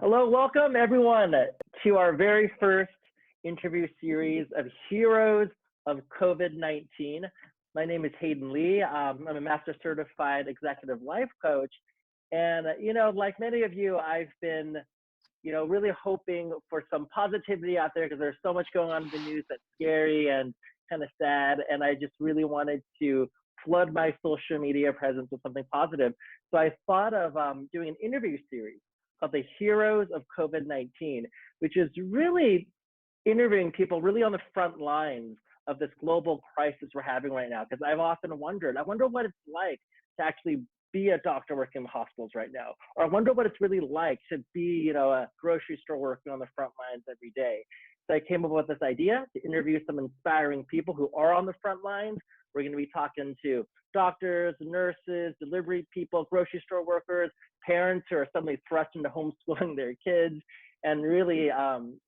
Hello, welcome everyone to our very first interview series of Heroes of COVID-19. My name is Hayden Lee. I'm a Master Certified Executive Life Coach. And, like many of you, I've been, really hoping for some positivity out there because there's so much going on in the news that's scary and kind of sad. And I just really wanted to flood my social media presence with something positive. So I thought of doing an interview series called the Heroes of COVID-19, which is really interviewing people really on the front lines of this global crisis we're having right now. Because I've often wondered, I wonder what it's like to actually be a doctor working in hospitals right now, or I wonder what it's really like to be, a grocery store working on the front lines every day. So I came up with this idea to interview some inspiring people who are on the front lines. We're going to be talking to doctors, nurses, delivery people, grocery store workers, parents who are suddenly thrust into homeschooling their kids, and really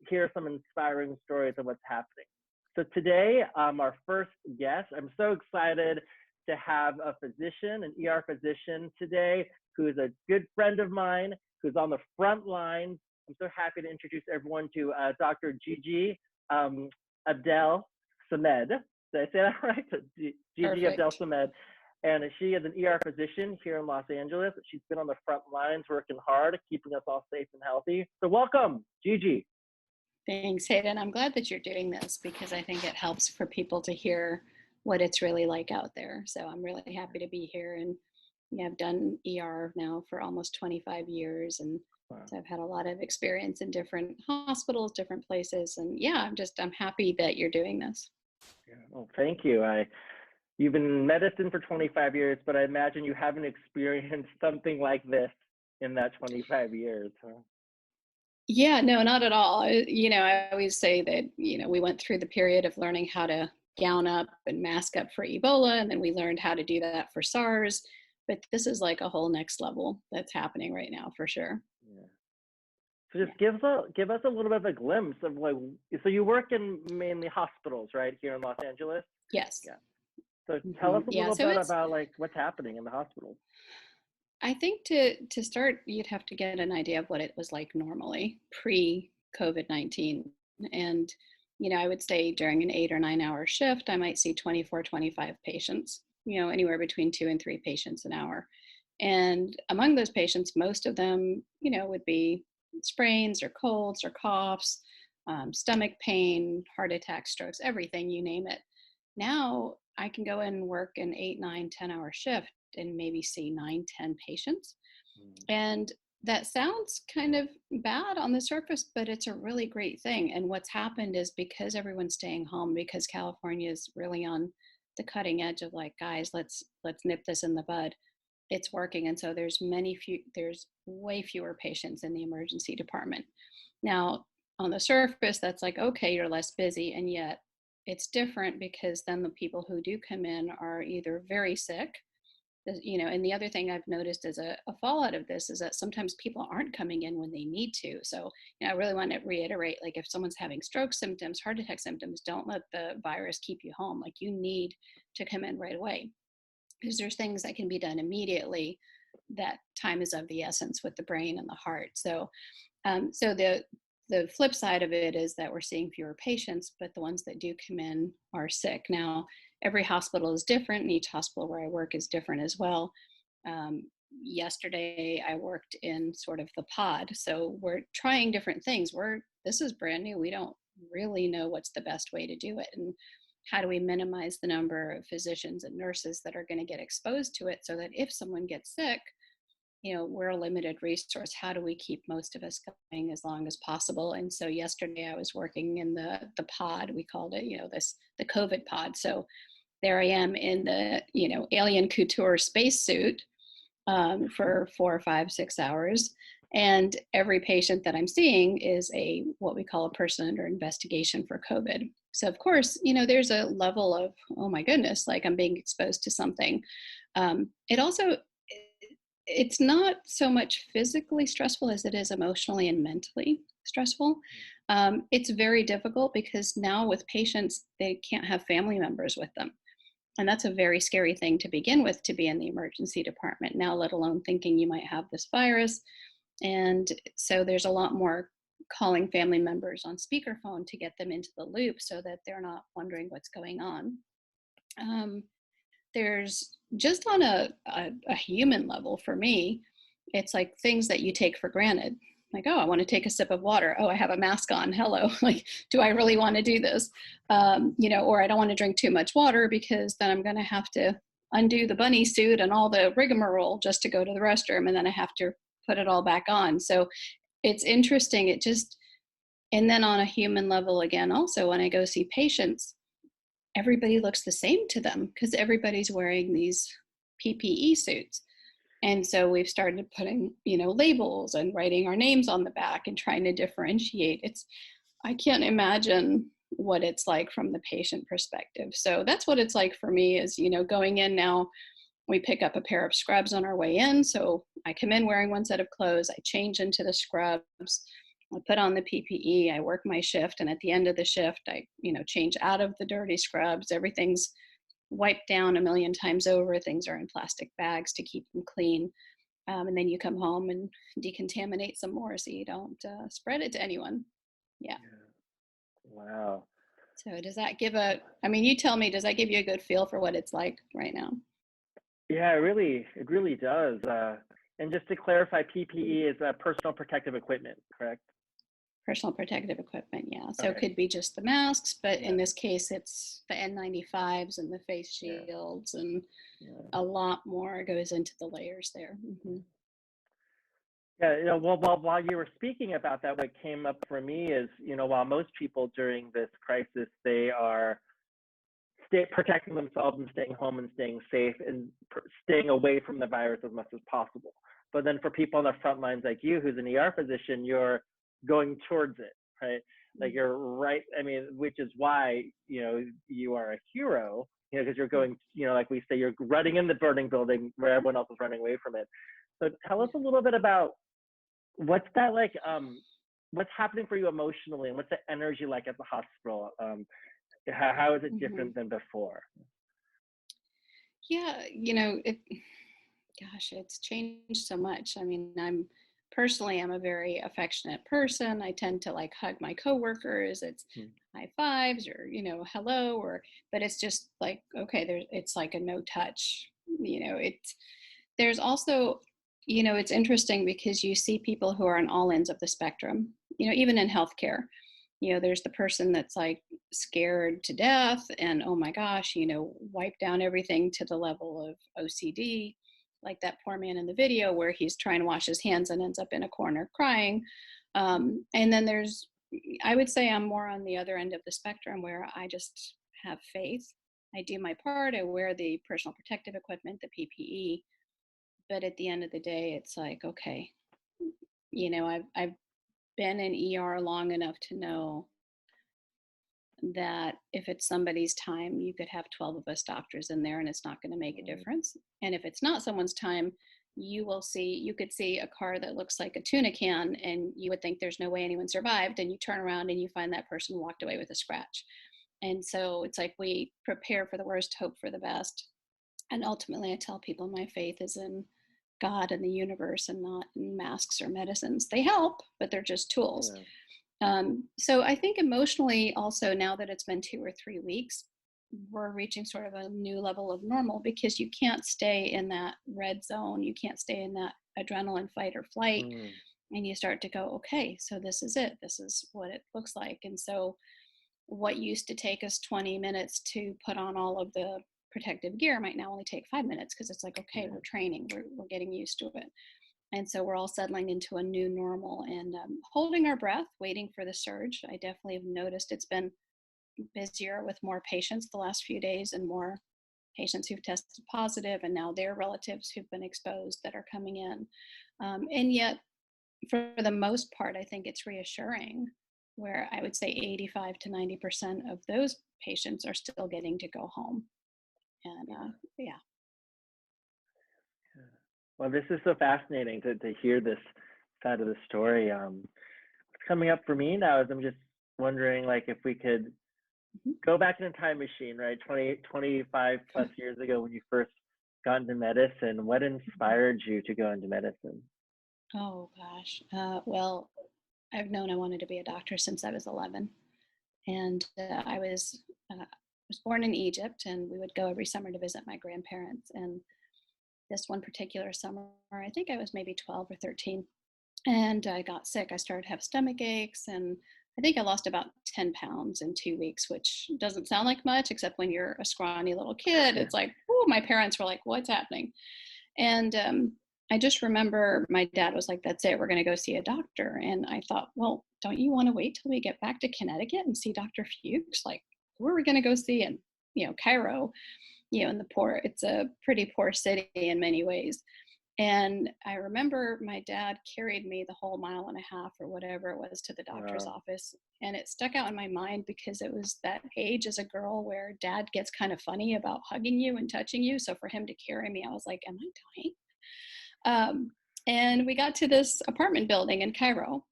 hear some inspiring stories of what's happening. So today, our first guest, I'm so excited to have a physician, an ER physician today, who is a good friend of mine, who's on the front lines. I'm so happy to introduce everyone to Dr. Gigi Abdel-Samed. Did I say that right? Gigi Abdel-Samed. And she is an ER physician here in Los Angeles. She's been on the front lines working hard, keeping us all safe and healthy. So welcome, Gigi. Thanks, Hayden. I'm glad that you're doing this because I think it helps for people to hear what it's really like out there. So I'm really happy to be here. And I've done ER now for almost 25 years. And so I've had a lot of experience in different hospitals, different places. And I'm happy that you're doing this. Yeah, well, thank you. You've been in medicine for 25 years, but I imagine you haven't experienced something like this in that 25 years, huh? Yeah, no, not at all. I always say that, we went through the period of learning how to gown up and mask up for Ebola, and then we learned how to do that for SARS. But this is like a whole next level that's happening right now for sure. Yeah. So just give us a little bit of a glimpse of so you work in mainly hospitals, right, here in Los Angeles? Yes. Yeah. So tell us a little bit about what's happening in the hospitals. I think to start, you'd have to get an idea of what it was like normally pre-COVID-19. And, I would say during an 8 or 9 hour shift, I might see 24, 25 patients, anywhere between 2 and 3 patients an hour. And among those patients, most of them, would be sprains or colds or coughs, stomach pain, heart attacks, strokes, everything, you name it. Now I can go in and work an 8, 9, 10 hour shift and maybe see 9, 10 patients. And that sounds kind of bad on the surface, but it's a really great thing. And what's happened is because everyone's staying home, because California is really on the cutting edge of guys, let's nip this in the bud. It's working. And so there's way fewer patients in the emergency department. Now, on the surface, that's okay, you're less busy. And yet it's different because then the people who do come in are either very sick, and the other thing I've noticed as a fallout of this is that sometimes people aren't coming in when they need to. So, I really want to reiterate, if someone's having stroke symptoms, heart attack symptoms, don't let the virus keep you home. You need to come in right away because there's things that can be done immediately. That time is of the essence with the brain and the heart. So, the flip side of it is that we're seeing fewer patients, but the ones that do come in are sick. Now, every hospital is different, and each hospital where I work is different as well. Yesterday, I worked in sort of the pod. So we're trying different things. This is brand new. We don't really know what's the best way to do it. And how do we minimize the number of physicians and nurses that are going to get exposed to it so that if someone gets sick, we're a limited resource. How do we keep most of us going as long as possible? And so yesterday I was working in the pod, we called it, the COVID pod. So there I am in the, alien couture spacesuit for 4 or 5, 6 hours. And every patient that I'm seeing is what we call a person under investigation for COVID. So of course, there's a level of, oh my goodness, I'm being exposed to something. It's not so much physically stressful as it is emotionally and mentally stressful. It's very difficult because now with patients, they can't have family members with them. And that's a very scary thing to begin with, to be in the emergency department now, let alone thinking you might have this virus. And so there's a lot more calling family members on speakerphone to get them into the loop so that they're not wondering what's going on. Um, there's just on a human level for me, it's like things that you take for granted. Like, oh, I want to take a sip of water. Oh, I have a mask on. Hello. Like, do I really want to do this? Or I don't want to drink too much water because then I'm going to have to undo the bunny suit and all the rigmarole just to go to the restroom. And then I have to put it all back on. So it's interesting. And then on a human level, again, also when I go see patients, everybody looks the same to them because everybody's wearing these PPE suits. And so we've started putting, labels and writing our names on the back and trying to differentiate. I can't imagine what it's like from the patient perspective. So that's what it's like for me is, going in now, we pick up a pair of scrubs on our way in. So I come in wearing one set of clothes, I change into the scrubs, I put on the PPE, I work my shift. And at the end of the shift, I, change out of the dirty scrubs. Everything's wiped down a million times over. Things are in plastic bags to keep them clean. And then you come home and decontaminate some more so you don't spread it to anyone. Yeah. Wow. So does that you tell me, does that give you a good feel for what it's like right now? Yeah, it really does. And just to clarify, PPE is personal protective equipment, correct? Personal protective equipment, yeah. So Okay. it could be just the masks, but in this case, it's the N95s and the face shields, and a lot more goes into the layers there. Mm-hmm. Yeah, while you were speaking about that, what came up for me is, while most people during this crisis, they are protecting themselves and staying home and staying safe and staying away from the virus as much as possible. But then for people on the front lines like you, who's an ER physician, you're going towards it, right? Like you're right. I mean, which is why, you are a hero, because you're going, like we say, you're running in the burning building where everyone else is running away from it. So tell us a little bit about what's that like, what's happening for you emotionally and what's the energy like at the hospital? How is it different than before? Yeah, it's changed so much. I mean, I'm a very affectionate person. I tend to like hug my coworkers. It's high fives or, hello, but it's just like, okay, it's like a no touch, there's also, it's interesting because you see people who are on all ends of the spectrum, even in healthcare. There's the person that's like scared to death and, oh my gosh, wipe down everything to the level of OCD, like that poor man in the video where he's trying to wash his hands and ends up in a corner crying. And then I would say I'm more on the other end of the spectrum where I just have faith. I do my part. I wear the personal protective equipment, the PPE. But at the end of the day, it's like, okay, I've been in ER long enough to know that if it's somebody's time, you could have 12 of us doctors in there and it's not going to make a difference. And if it's not someone's time, you could see a car that looks like a tuna can and you would think there's no way anyone survived, and you turn around and you find that person walked away with a scratch. And so it's like we prepare for the worst, hope for the best. And ultimately, I tell people my faith is in God and the universe and not in masks or medicines. They help, but they're just tools. So I think emotionally also, now that it's been 2 or 3 weeks, we're reaching sort of a new level of normal because you can't stay in that red zone. You can't stay in that adrenaline fight or flight. And you start to go, okay, so this is it. This is what it looks like. And so what used to take us 20 minutes to put on all of the protective gear might now only take 5 minutes because it's like, okay, we're training, we're getting used to it. And so we're all settling into a new normal and holding our breath, waiting for the surge. I definitely have noticed it's been busier with more patients the last few days and more patients who've tested positive and now their relatives who've been exposed that are coming in. And yet, for the most part, I think it's reassuring where I would say 85 to 90% of those patients are still getting to go home. And yeah. Well, this is so fascinating to hear this side of the story. What's coming up for me now is I'm just wondering, like, if we could go back in a time machine, right? 25 plus years ago when you first got into medicine, what inspired you to go into medicine? Oh gosh. Well, I've known I wanted to be a doctor since I was 11, and I was born in Egypt, and we would go every summer to visit my grandparents. And this one particular summer, I think I was maybe 12 or 13, and I got sick. I started to have stomach aches, and I think I lost about 10 pounds in 2 weeks, which doesn't sound like much, except when you're a scrawny little kid, it's like, oh, my parents were like, what's happening? And I just remember my dad was like, that's it, we're going to go see a doctor. And I thought, well, don't you want to wait till we get back to Connecticut and see Dr. Fuchs? Like, who are we going to go see in, Cairo, in the poor, it's a pretty poor city in many ways. And I remember my dad carried me the whole mile and a half or whatever it was to the doctor's Wow. office. And it stuck out in my mind because it was that age as a girl where dad gets kind of funny about hugging you and touching you. So for him to carry me, I was like, am I dying? And we got to this apartment building in Cairo.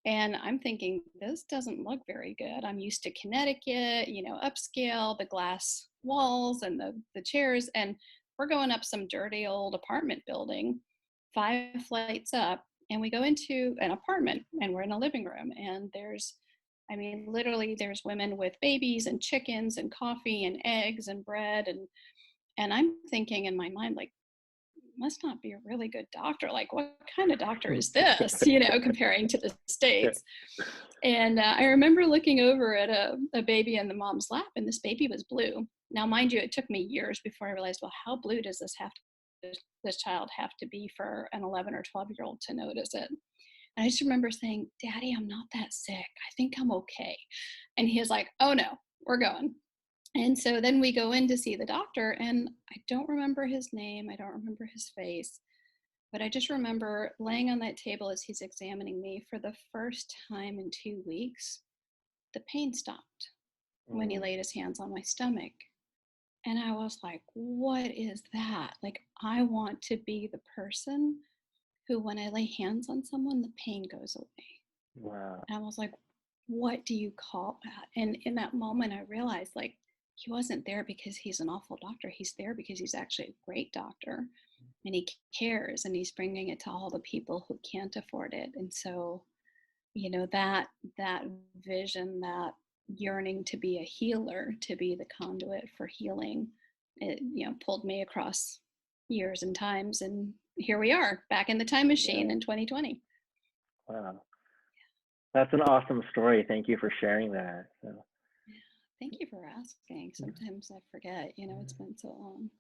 And I'm thinking, this doesn't look very good. I'm used to Connecticut, upscale, the glass walls and the chairs. And we're going up some dirty old apartment building, 5 flights up. And we go into an apartment and we're in a living room. And literally, there's women with babies and chickens and coffee and eggs and bread. And I'm thinking in my mind, like, must not be a really good doctor. Like, what kind of doctor is this, comparing to the States? And I remember looking over at a baby in the mom's lap, and this baby was blue. Now, mind you, it took me years before I realized, well, how blue does this child have to be for an 11 or 12-year-old to notice it? And I just remember saying, Daddy, I'm not that sick. I think I'm okay. And he was like, oh no, we're going. And so then we go in to see the doctor, and I don't remember his name. I don't remember his face, but I just remember laying on that table as he's examining me for the first time in 2 weeks. The pain stopped when he Mm. laid his hands on my stomach. And I was like, what is that? Like, I want to be the person who, when I lay hands on someone, the pain goes away. Wow. And I was like, what do you call that? And in that moment, I realized, like, he wasn't there because he's an awful doctor. He's there because he's actually a great doctor, and he cares, and he's bringing it to all the people who can't afford it. And so, that vision, that yearning to be a healer, to be the conduit for healing, it, pulled me across years and times. And here we are back in the time machine Yeah. in 2020. Wow. That's an awesome story. Thank you for sharing that. So, Yeah. Thank you for asking. Sometimes I forget, it's been so long.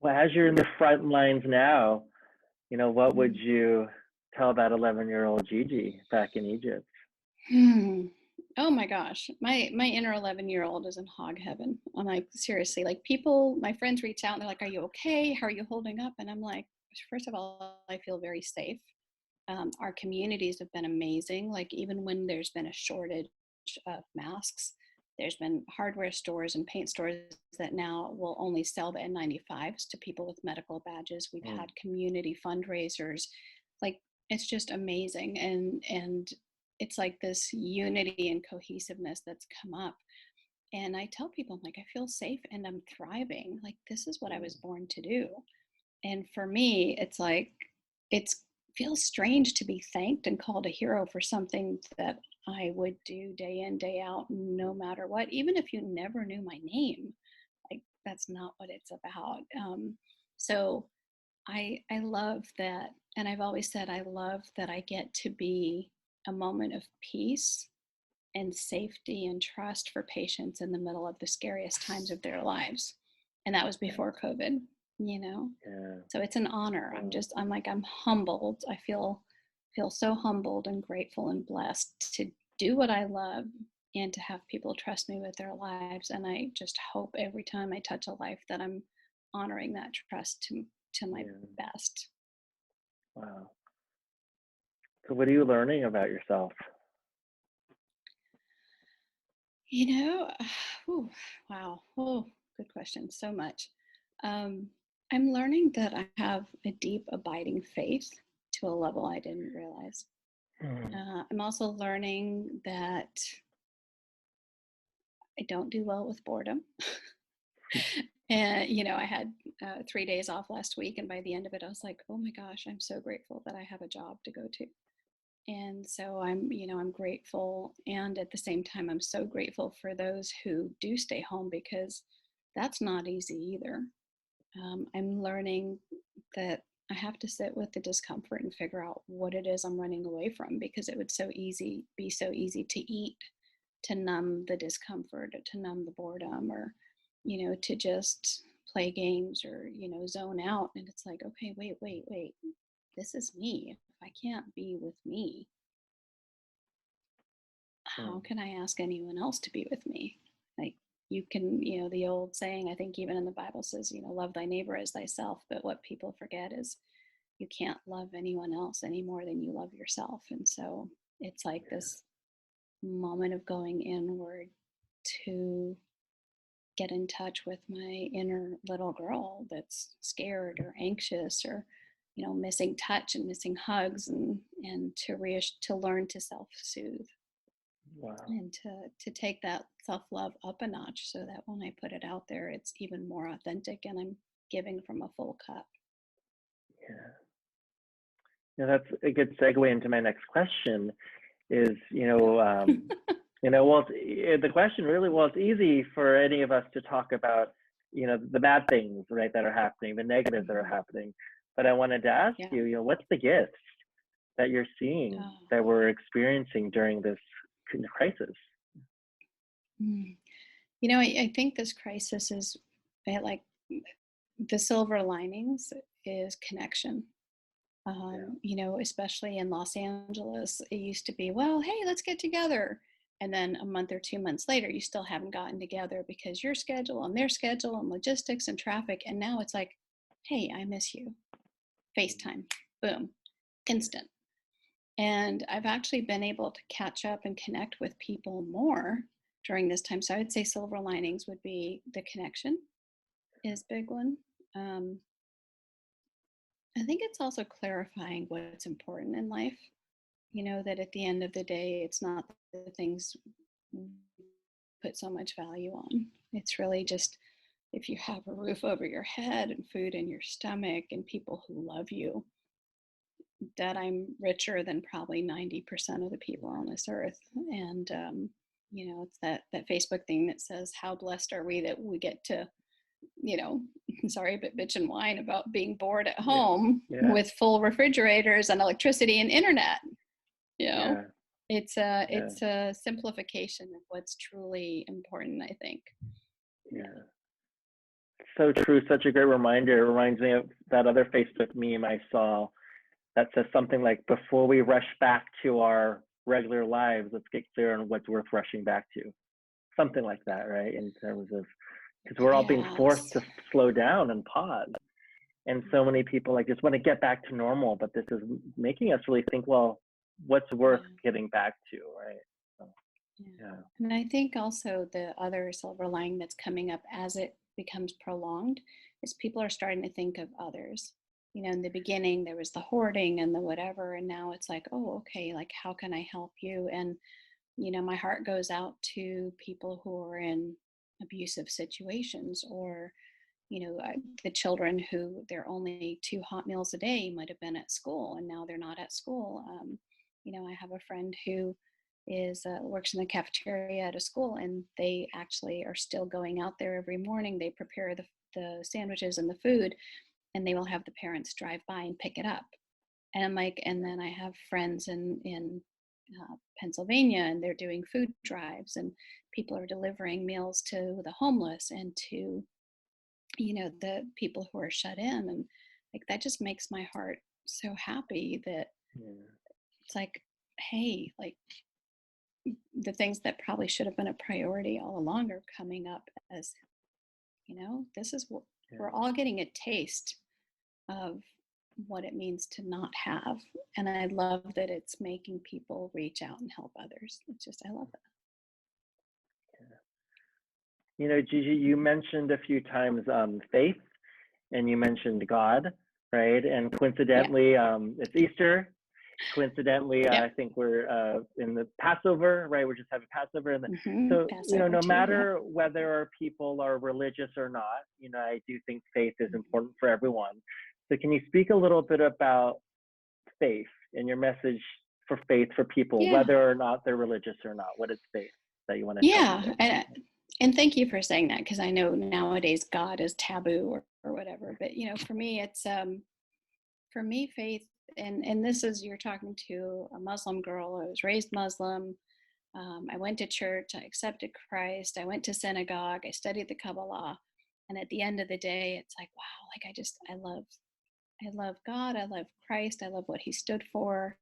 well, as you're in the front lines now, what would Mm. you tell that 11-year-old Gigi back in Egypt? Hmm. Oh my gosh, my inner 11-year-old is in hog heaven. I'm like, seriously, like, my friends reach out and they're like, are you okay? How are you holding up? And I'm like, first of all, I feel very safe. Our communities have been amazing. Like, even when there's been a shortage of masks, there's been hardware stores and paint stores that now will only sell the N95s to people with medical badges. We've Mm. had community fundraisers. Like, it's just amazing. And it's like this unity and cohesiveness that's come up. And I tell people, I'm like, I feel safe and I'm thriving. Like, this is what I was Mm. born to do. And for me, it's like, it feels strange to be thanked and called a hero for something that I would do day in, day out, no matter what. Even if you never knew my name, like, that's not what it's about. So I love that. And I've always said, I love that I get to be a moment of peace and safety and trust for patients in the middle of the scariest times of their lives. And that was Yeah. before COVID, you know? Yeah. So it's an honor. Wow. I'm humbled. I feel so humbled and grateful and blessed to do what I love and to have people trust me with their lives. And I just hope every time I touch a life that I'm honoring that trust to my Yeah. best. Wow. So, what are you learning about yourself? You know, whew, wow. Oh, good question. So much. Um, I'm learning that I have a deep, abiding faith to a level I didn't realize. Mm. I'm also learning that I don't do well with boredom. And, I had 3 days off last week. And by the end of it, I was like, oh my gosh, I'm so grateful that I have a job to go to. And so I'm grateful. And at the same time, I'm so grateful for those who do stay home, because that's not easy either. I'm learning that I have to sit with the discomfort and figure out what it is I'm running away from, because it would be so easy to eat, to numb the discomfort, or to numb the boredom, or, to just play games, or, zone out. And it's like, okay, wait. This is me. If I can't be with me, how can I ask anyone else to be with me? Like, you can, the old saying, I think even in the Bible says, love thy neighbor as thyself. But what people forget is you can't love anyone else any more than you love yourself. And so it's like this moment of going inward to get in touch with my inner little girl that's scared or anxious, or missing touch and missing hugs, and to learn to self-soothe. Wow. And to take that self-love up a notch, so that when I put it out there, it's even more authentic and I'm giving from a full cup. Yeah, that's a good segue into my next question. Is well, the question really, well, it's easy for any of us to talk about the bad things, right, that are happening, the negatives that are happening. But I wanted to ask you, what's the gift that you're seeing, that we're experiencing during this crisis? I think this crisis is like the silver linings is connection. Especially in Los Angeles, it used to be, well, hey, let's get together. And then a month or 2 months later, you still haven't gotten together because your schedule and their schedule and logistics and traffic. And now it's like, hey, I miss you. FaceTime, boom, instant. And I've actually been able to catch up and connect with people more during this time. So I would say silver linings would be the connection is a big one. I think it's also clarifying what's important in life. That at the end of the day, it's not the things we put so much value on. It's really just if you have a roof over your head and food in your stomach and people who love you, that I'm richer than probably 90% of the people on this earth. And, it's that Facebook thing that says, how blessed are we that we get to, sorry, but bitch and whine about being bored at home with full refrigerators and electricity and internet. It's a simplification of what's truly important, I think. So true. Such a great reminder. It reminds me of that other Facebook meme I saw that says something like, before we rush back to our regular lives, let's get clear on what's worth rushing back to. Something like that, right? In terms of, because we're all being forced to slow down and pause. And so many people just want to get back to normal, but this is making us really think, well, what's worth getting back to, right? So, And I think also the other silver lining that's coming up as it becomes prolonged is people are starting to think of others. In the beginning, there was the hoarding and the whatever, and now it's like, oh, okay, like, how can I help you? And, my heart goes out to people who are in abusive situations, or, the children who their only 2 hot meals a day might have been at school, and now they're not at school. I have a friend who works in the cafeteria at a school, and they actually are still going out there every morning. They prepare the sandwiches and the food, and they will have the parents drive by and pick it up. And I'm like, and then I have friends in Pennsylvania, and they're doing food drives, and people are delivering meals to the homeless and to, the people who are shut in. And like, that just makes my heart so happy that it's like, hey, like, the things that probably should have been a priority all along are coming up as, this is what we're all getting a taste of what it means to not have. And I love that it's making people reach out and help others. It's just, I love it. Gigi, you mentioned a few times faith, and you mentioned God, right? And coincidentally, it's Easter, coincidentally, Yep. I think we're in the Passover, right? We're just having Passover. And so, Passover no too, matter whether our people are religious or not, I do think faith is important for everyone. So can you speak a little bit about faith and your message for faith for people, whether or not they're religious or not? What is faith that you want to tell people? And thank you for saying that, because I know nowadays God is taboo or whatever. But for me, it's for me, faith, and this is, you're talking to a Muslim girl. I was raised Muslim. I went to church. I accepted Christ. I went to synagogue. I studied the Kabbalah. And at the end of the day, it's like, wow, like I love God. I love Christ. I love what he stood for.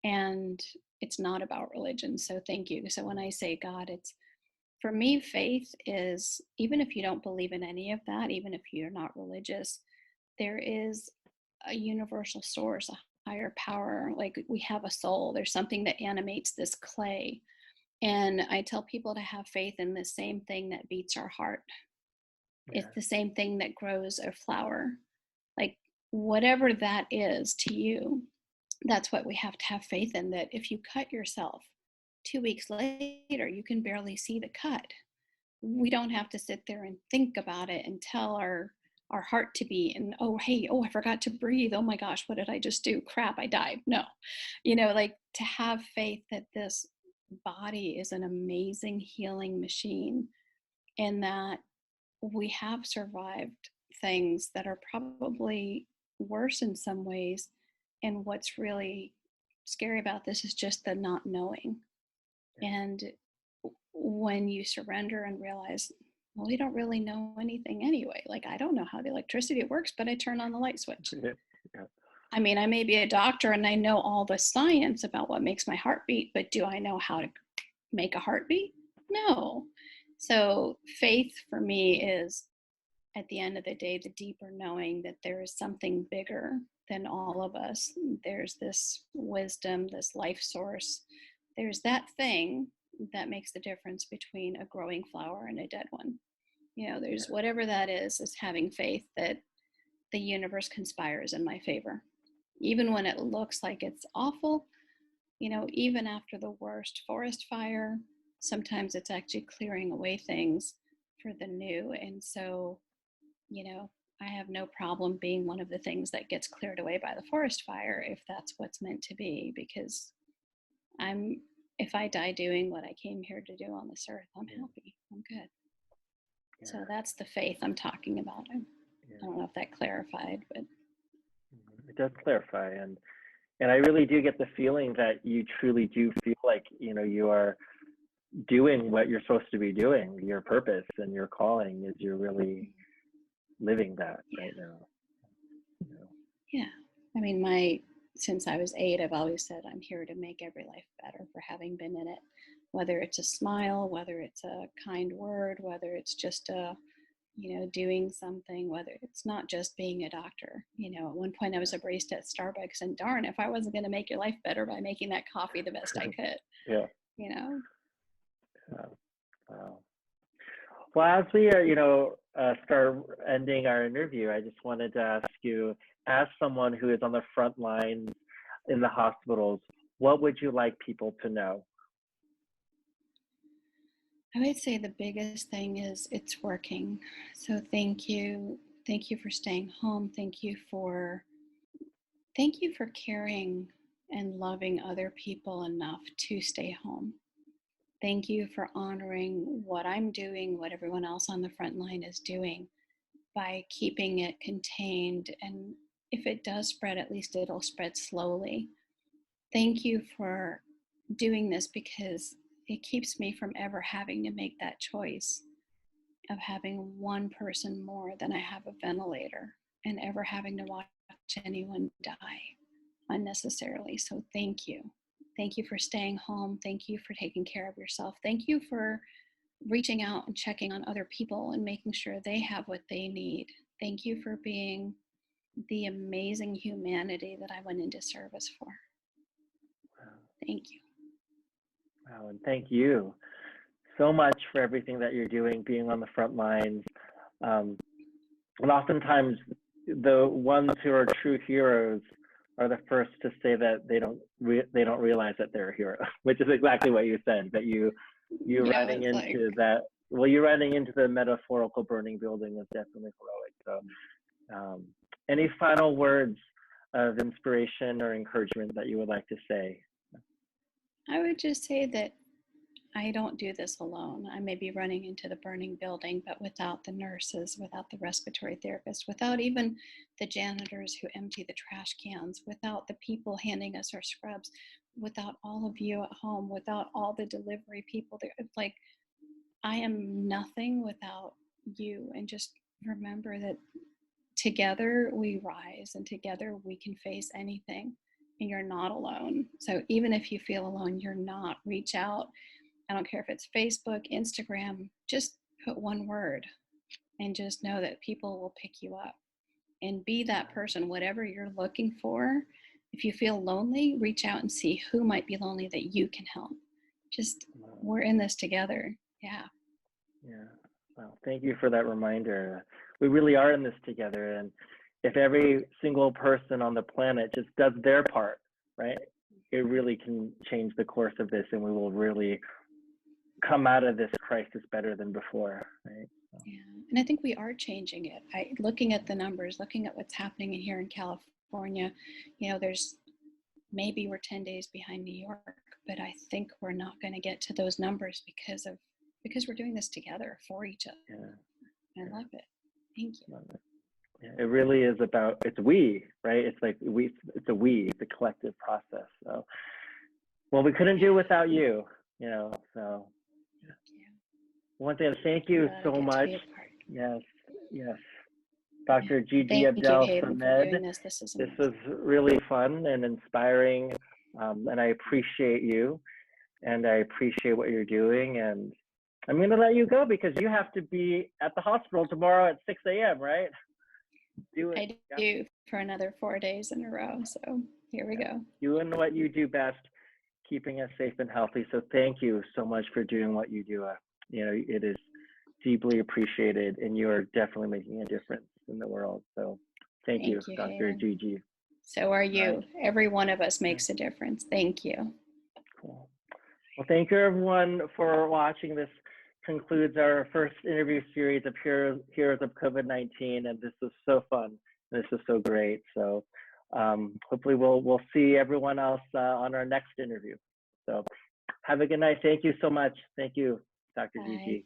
And it's not about religion. So thank you. So when I say God, for me, faith is, even if you don't believe in any of that, even if you're not religious, there is a universal source, a higher power. Like, we have a soul. There's something that animates this clay. And I tell people to have faith in the same thing that beats our heart. It's the same thing that grows a flower. Like, whatever that is to you, that's what we have to have faith in, that if you cut yourself 2 weeks later, you can barely see the cut. We don't have to sit there and think about it and tell our heart to beat and, I forgot to breathe. Oh my gosh, what did I just do? Crap, I died. No, like, to have faith that this body is an amazing healing machine, and that we have survived things that are probably worse in some ways. And what's really scary about this is just the not knowing. And when you surrender and realize, well, we don't really know anything anyway. Like, I don't know how the electricity works, but I turn on the light switch. I mean, I may be a doctor and I know all the science about what makes my heart beat, but do I know how to make a heartbeat? No. So faith for me is, at the end of the day, the deeper knowing that there is something bigger than all of us. There's this wisdom, this life source. There's that thing that makes the difference between a growing flower and a dead one. There's whatever that is having faith that the universe conspires in my favor. Even when it looks like it's awful, even after the worst forest fire, sometimes it's actually clearing away things for the new. And so, I have no problem being one of the things that gets cleared away by the forest fire, if that's what's meant to be, because if I die doing what I came here to do on this earth, I'm happy. I'm good. So that's the faith I'm talking about. I don't know if that clarified, but it does clarify. And I really do get the feeling that you truly do feel like, you are doing what you're supposed to be doing. Your purpose and your calling is, you're really living that right now. Yeah. I mean, since I was 8, I've always said I'm here to make every life better for having been in it. Whether it's a smile, whether it's a kind word, whether it's just doing something, whether it's not just being a doctor. At one point I was a barista at Starbucks, and darn, if I wasn't going to make your life better by making that coffee the best I could. Wow. Well, as we start ending our interview, I just wanted to ask you, as someone who is on the front lines in the hospitals, what would you like people to know? I would say the biggest thing is it's working. So thank you. Thank you for staying home. Thank you for caring and loving other people enough to stay home. Thank you for honoring what I'm doing, what everyone else on the front line is doing, by keeping it contained. And if it does spread, at least it'll spread slowly. Thank you for doing this, because it keeps me from ever having to make that choice of having one person more than I have a ventilator, and ever having to watch anyone die unnecessarily. So thank you. Thank you for staying home. Thank you for taking care of yourself. Thank you for reaching out and checking on other people and making sure they have what they need. Thank you for being the amazing humanity that I went into service for. Thank you. Wow, and thank you so much for everything that you're doing, being on the front lines. And oftentimes, the ones who are true heroes are the first to say that they don't realize that they're a hero, which is exactly what you said. That you Yeah, running it's into like, that. Well, you running into the metaphorical burning building was definitely heroic. So, any final words of inspiration or encouragement that you would like to say? I would just say that I don't do this alone. I may be running into the burning building, but without the nurses, without the respiratory therapists, without even the janitors who empty the trash cans, without the people handing us our scrubs, without all of you at home, without all the delivery people, it's like I am nothing without you. And just remember that together we rise and together we can face anything, and you're not alone. So even if you feel alone, you're not. Reach out. I don't care if it's Facebook, Instagram, just put one word and just know that people will pick you up, and be that person, whatever you're looking for. If you feel lonely, reach out and see who might be lonely that you can help. Just, we're in this together. Yeah. Yeah. Well, thank you for that reminder. We really are in this together. And if every single person on the planet just does their part, right, it really can change the course of this, and we will really come out of this crisis better than before, right? So. Yeah. And I think we are changing it. Looking at the numbers, looking at what's happening here in California, there's maybe we're 10 days behind New York, but I think we're not going to get to those numbers because we're doing this together for each other. Yeah. I love it. Thank you. Love it. Yeah, it really is about, it's we, right? It's like it's a collective process. So, well, we couldn't do without you, so. I want to thank you so much. Yes. Dr. Gigi Thank you, Hayden, for Abdel-Samed. doing this. This was really fun and inspiring, and I appreciate you, and I appreciate what you're doing. And I'm going to let you go because you have to be at the hospital tomorrow at 6 a.m., right? Do it. I do for another 4 days in a row. So here we go. Doing what you do best, keeping us safe and healthy. So thank you so much for doing what you do. It is deeply appreciated, and you are definitely making a difference in the world. So thank you, Dr. Hayden. Gigi. So are you. Every one of us makes a difference. Thank you. Cool. Well, thank you, everyone, for watching. This concludes our first interview series of Heroes of COVID-19, and this was so fun. This was so great. So hopefully we'll see everyone else on our next interview. So have a good night. Thank you so much. Thank you, Dr. Gigi.